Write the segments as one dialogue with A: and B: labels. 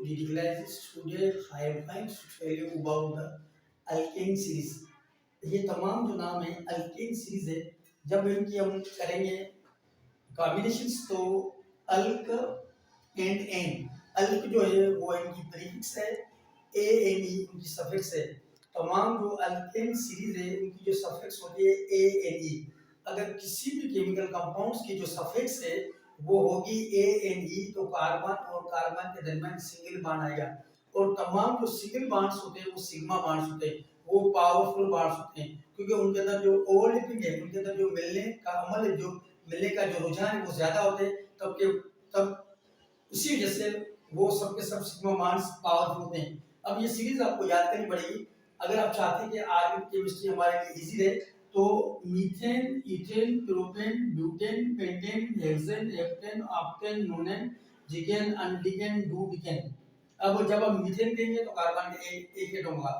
A: Didi classes. Today I am going to tell you about the alkane series. ये तमाम जो नाम है अल्केन सीरीज है। जब इनकी हम करेंगे कॉम्बिनेशंस तो अल्क एंड एन। अल्क जो है वो इनकी प्रीफिक्स है, ए एन ई उनकी सफिक्स है। तमाम जो अल्केन सीरीज है उनकी जो सफिक्स होती है ए एन ई। अगर किसी भी केमिकल कंपाउंड्स की जो सफिक्स है वो होगी ए एन ई, तो कार्बन और कार्बन के दरमियान सिंगल बॉन्ड आएगा। और तमाम जो सिंगल बॉन्ड्स होते हैं वो सिग्मा बॉन्ड्स होते हैं, वो पावरफुल बॉन्ड्स होते हैं, क्योंकि उनके अंदर जो ओवरलैपिंग है, उनके अंदर जो मिलने का अमल है, जो मिलने का जो रुझान है वो ज्यादा होते हैं। तब उसी वजह से वो सब के सब सिग्मा बॉन्ड्स पावरफुल होते हैं। अब ये सीरीज आपको याद करनी पड़ेगी अगर आप चाहते हैं कि ऑर्गेनिक केमिस्ट्री हमारे लिए इजी रहे। तो methane, ethane, propane, butane, pentane, hexane, heptane, octane, nonane, decane, undecane, dodecane. अब जब हम मीथेन देंगे तो कार्बन के एक एटम होगा,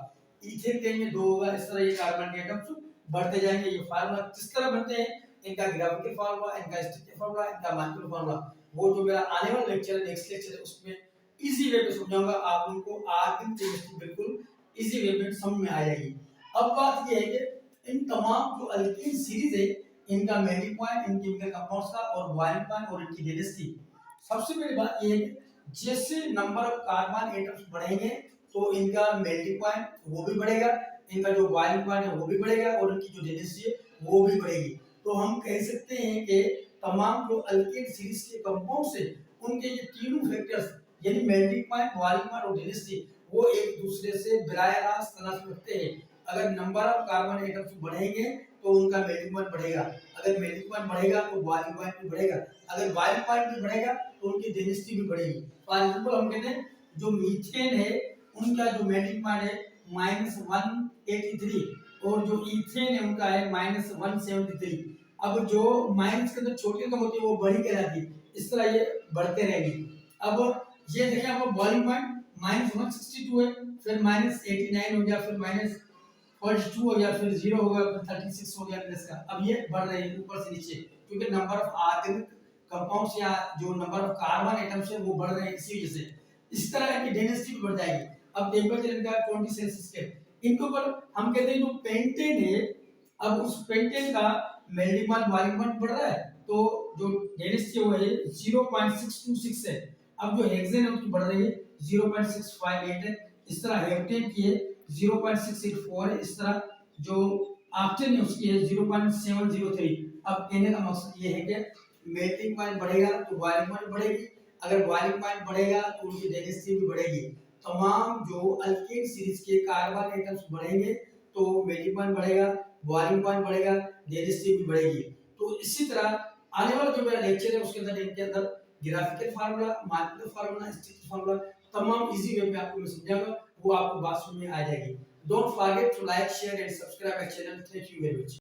A: इथेन देंगे दो होगा, इस तरह ये कार्बन के एटम्स बढ़ते जाएंगे। ये फार्मूला किस तरह बनते हैं, इनका ग्राफिकल फार्मूला, इनका स्ट्रक्चरल फार्मूला, इनका मॉलिक्यूलर फार्मूला, वो जो मेरा आने वाला लेक्चर है, नेक्स्ट लेक्चर है, उसमें इजी वे में समझाऊंगा। आप उनको ऑर्गेनिक केमिस्ट्री बिल्कुल इजी वे में समझ में आ जाएगी। अब बात ये है कि इन तमाम जो अल्कीन सीरीज है इनका मेल्टिंग पॉइंट, इन केमिकल कंपाउंड्स का और बॉइलिंग पॉइंट और इनकी डेंसिटी। सबसे पहली बात ये है कि जैसे नंबर ऑफ कार्बन एटम्स बढ़ेंगे तो इनका मेल्टिंग पॉइंट वो भी बढ़ेगा, इनका जो बॉइलिंग पॉइंट है वो भी बढ़ेगा और इनकी जो डेंसिटी है वो भी बढ़ेगी। तो हम कह सकते हैं कि तमाम जो अल्कीन सीरीज के कंपाउंड्स है उनके ये तीनों फैक्टर्स यानी मेल्टिंग पॉइंट, बॉइलिंग पॉइंट और डेंसिटी वो एक दूसरे से बराह रास्त तनासुब रखते हैं। अगर नंबर ऑफ कार्बन एटम्स बढ़ेंगे तो उनका मेल्टिंग पॉइंट बढ़ेगा, अगर मेल्टिंग पॉइंट बढ़ेगा तो बॉइलिंग पॉइंट भी बढ़ेगा, अगर बॉइलिंग पॉइंट भी बढ़ेगा तो उनकी डेंसिटी भी बढ़ेगी। फॉर एग्जांपल हम कहते हैं जो मीथेन है उनका जो मेल्टिंग पॉइंट है -183 और जो ईथेन है उनका है -173। अब जो माइनस के अंदर छोटी रकम होती है वो बड़ी कहलाती है, इस तरह ये बढ़ते रहेंगे। अब ये देखिए आपका बॉइलिंग पॉइंट -162 है, फिर -89 हो गया, फिर -42 हो गया, फिर 0 हो गया, फिर 36 हो गया प्लस का। अब ये बढ़ रहे हैं ऊपर से नीचे, क्योंकि नंबर ऑफ ऑर्गेनिक कंपाउंड्स या जो नंबर ऑफ कार्बन एटम्स है वो बढ़ रहे हैं, इसी वजह से इस तरह की डेंसिटी भी बढ़ जाएगी। अब टेंपरेचर इनका 20 सेल्सियस के इनके ऊपर हम कहते हैं जो पेंटेन है, अब उस पेंटेन का मेल्टिंग पॉइंट, बॉइलिंग पॉइंट बढ़ रहा है तो जो डेंसिटी वो है 0.626 है। अब जो हेक्सेन है उसकी बढ़ रही है 0.658 है, इस तरह हेप्टेन की है 0.684 है, इस तरह जो ऑक्टेन है उसकी है 0.703। अब कहने का मकसद ये है कि मेल्टिंग पॉइंट बढ़ेगा तो बॉइलिंग पॉइंट बढ़ेगी, अगर बॉइलिंग पॉइंट बढ़ेगा तो उनकी डेंसिटी भी बढ़ेगी। तमाम जो अल्कीन सीरीज के कार्बन एटम्स बढ़ेंगे तो मेल्टिंग पॉइंट बढ़ेगा, बॉइलिंग पॉइंट बढ़ेगा, डेंसिटी भी बढ़ेगी। तो इसी तरह आने वाला जो मेरा लेक्चर है उसके अंदर इनके अंदर graphical formula, molecular formula, structural formula तमाम इजी वे में आपको मैं समझाऊंगा, वो आपको बात समझ में आ जाएगी। Don't forget to like, share and subscribe my channel. Thank you very much.